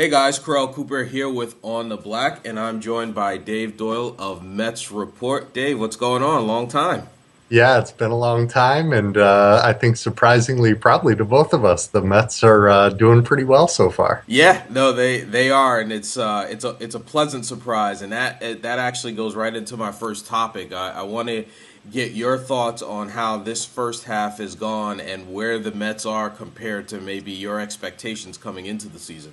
Hey guys, Corel Cooper here with On the Black, and I'm joined by Dave Doyle of Mets Report. Dave, what's going on? Long time. Yeah, it's been a long time, and I think surprisingly, probably to both of us, the Mets are doing pretty well so far. Yeah, no, they are, and it's a pleasant surprise, and that actually goes right into my first topic. I want to get your thoughts on how this first half has gone and where the Mets are compared to maybe your expectations coming into the season.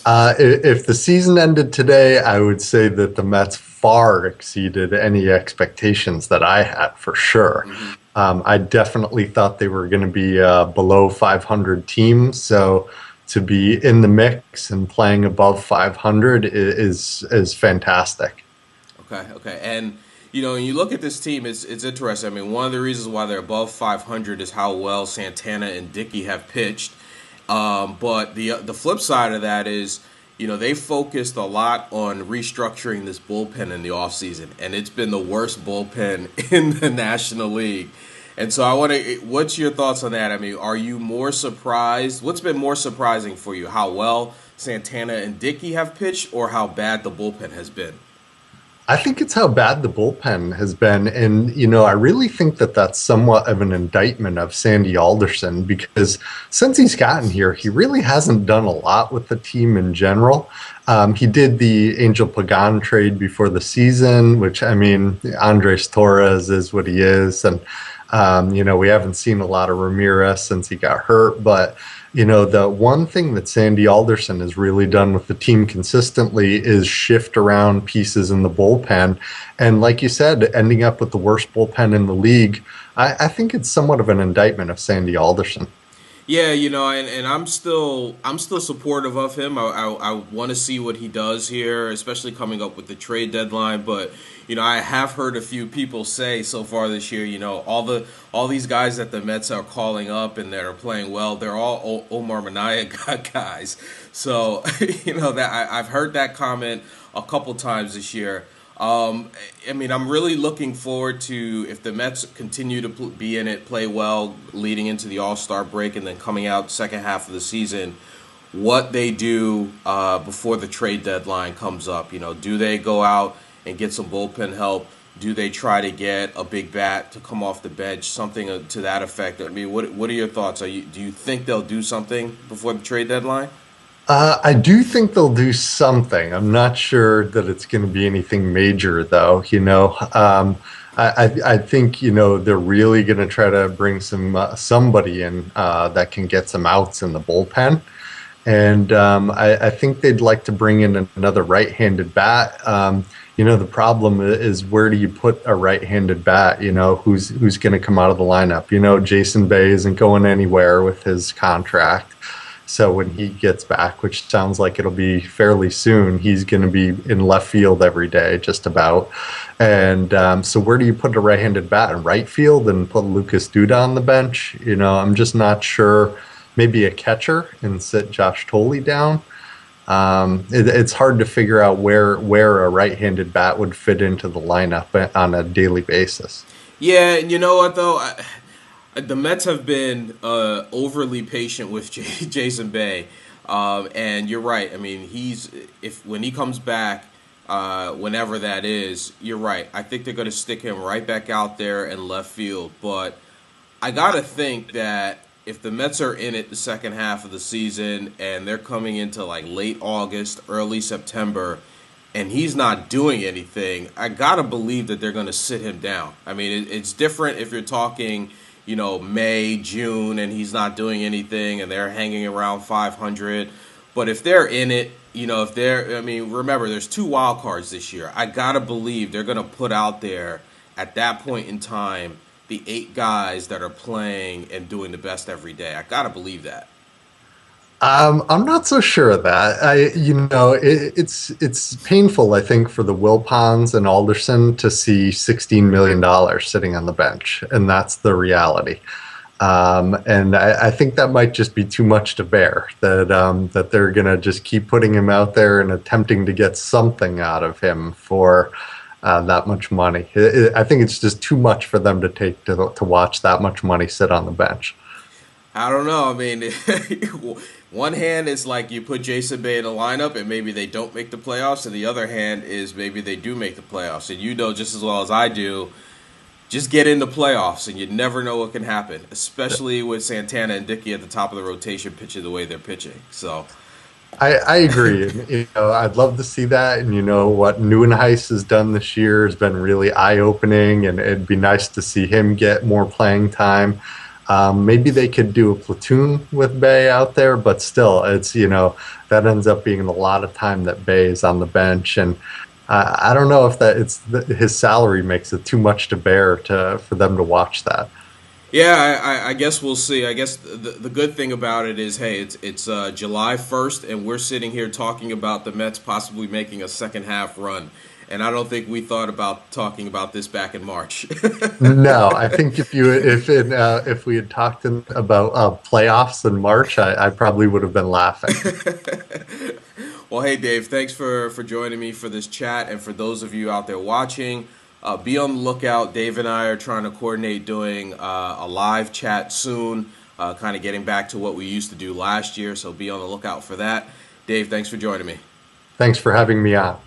If the season ended today, I would say that the Mets far exceeded any expectations that I had for sure. Mm-hmm. I definitely thought they were going to be below 500 team, so to be in the mix and playing above 500 is fantastic. Okay. And when you look at this team, it's interesting. I mean, one of the reasons why they're above 500 is how well Santana and Dickey have pitched. But the flip side of that is, they focused a lot on restructuring this bullpen in the offseason, and it's been the worst bullpen in the National League. And so what's your thoughts on that? I mean, are you more surprised? What's been more surprising for you? How well Santana and Dickey have pitched or how bad the bullpen has been? I think it's how bad the bullpen has been. And, I really think that that's somewhat of an indictment of Sandy Alderson because since he's gotten here, he really hasn't done a lot with the team in general. He did the Angel Pagan trade before the season, which, I mean, Andres Torres is what he is. And, we haven't seen a lot of Ramirez since he got hurt. But, the one thing that Sandy Alderson has really done with the team consistently is shift around pieces in the bullpen. And like you said, ending up with the worst bullpen in the league, I think it's somewhat of an indictment of Sandy Alderson. Yeah, and I'm still supportive of him. I want to see what he does here, especially coming up with the trade deadline. But I have heard a few people say so far this year, all these guys that the Mets are calling up and that are playing well, they're all Omar Minaya guys. So I've heard that comment a couple times this year. I mean, I'm really looking forward to if the Mets continue to be in it, play well, leading into the All-Star break, and then coming out second half of the season. What they do before the trade deadline comes up. Do they go out and get some bullpen help? Do they try to get a big bat to come off the bench? Something to that effect. I mean, what are your thoughts? Do you think they'll do something before the trade deadline? I do think they'll do something. I'm not sure that it's going to be anything major, though. I think they're really going to try to bring somebody in that can get some outs in the bullpen, and I think they'd like to bring in another right-handed bat. The problem is where do you put a right-handed bat? Who's going to come out of the lineup? Jason Bay isn't going anywhere with his contract. So when he gets back, which sounds like it'll be fairly soon, he's going to be in left field every day, just about. And so where do you put a right-handed bat in right field and put Lucas Duda on the bench? I'm just not sure. Maybe a catcher and sit Josh Tolley down. It's hard to figure out where a right-handed bat would fit into the lineup on a daily basis. Yeah, and you know what though. The Mets have been overly patient with Jason Bay, and you're right. I mean, when he comes back, whenever that is, you're right. I think they're going to stick him right back out there in left field. But I got to think that if the Mets are in it the second half of the season and they're coming into like late August, early September, and he's not doing anything, I got to believe that they're going to sit him down. I mean, it's different if you're talking May, June, and he's not doing anything and they're hanging around 500. But if they're in it, remember, there's two wild cards this year. I got to believe they're going to put out there at that point in time the 8 guys that are playing and doing the best every day. I got to believe that. I'm not so sure of that. It's painful, I think, for the Wilpons and Alderson to see $16 million sitting on the bench, and that's the reality. And I think that might just be too much to bear. That they're gonna just keep putting him out there and attempting to get something out of him for that much money. I think it's just too much for them to take to watch that much money sit on the bench. I don't know. I mean, One hand is like you put Jason Bay in a lineup and maybe they don't make the playoffs, and the other hand is maybe they do make the playoffs. And you know just as well as I do, just get in the playoffs, and you never know what can happen, especially with Santana and Dickey at the top of the rotation pitching the way they're pitching. So, I agree. And, I'd love to see that. And what Nieuwenhuis has done this year has been really eye-opening, and it'd be nice to see him get more playing time. Maybe they could do a platoon with Bay out there, but still, it's that ends up being a lot of time that Bay is on the bench, and I don't know if his salary makes it too much to bear for them to watch that. yeah, I guess we'll see. I guess the good thing about it is, hey, it's July 1st, and we're sitting here talking about the Mets possibly making a second half run. And I don't think we thought about talking about this back in March. No, I think if we had talked about playoffs in March, I probably would have been laughing. Well, hey, Dave, thanks for joining me for this chat. And for those of you out there watching, be on the lookout. Dave and I are trying to coordinate doing a live chat soon, kind of getting back to what we used to do last year. So be on the lookout for that. Dave, thanks for joining me. Thanks for having me on.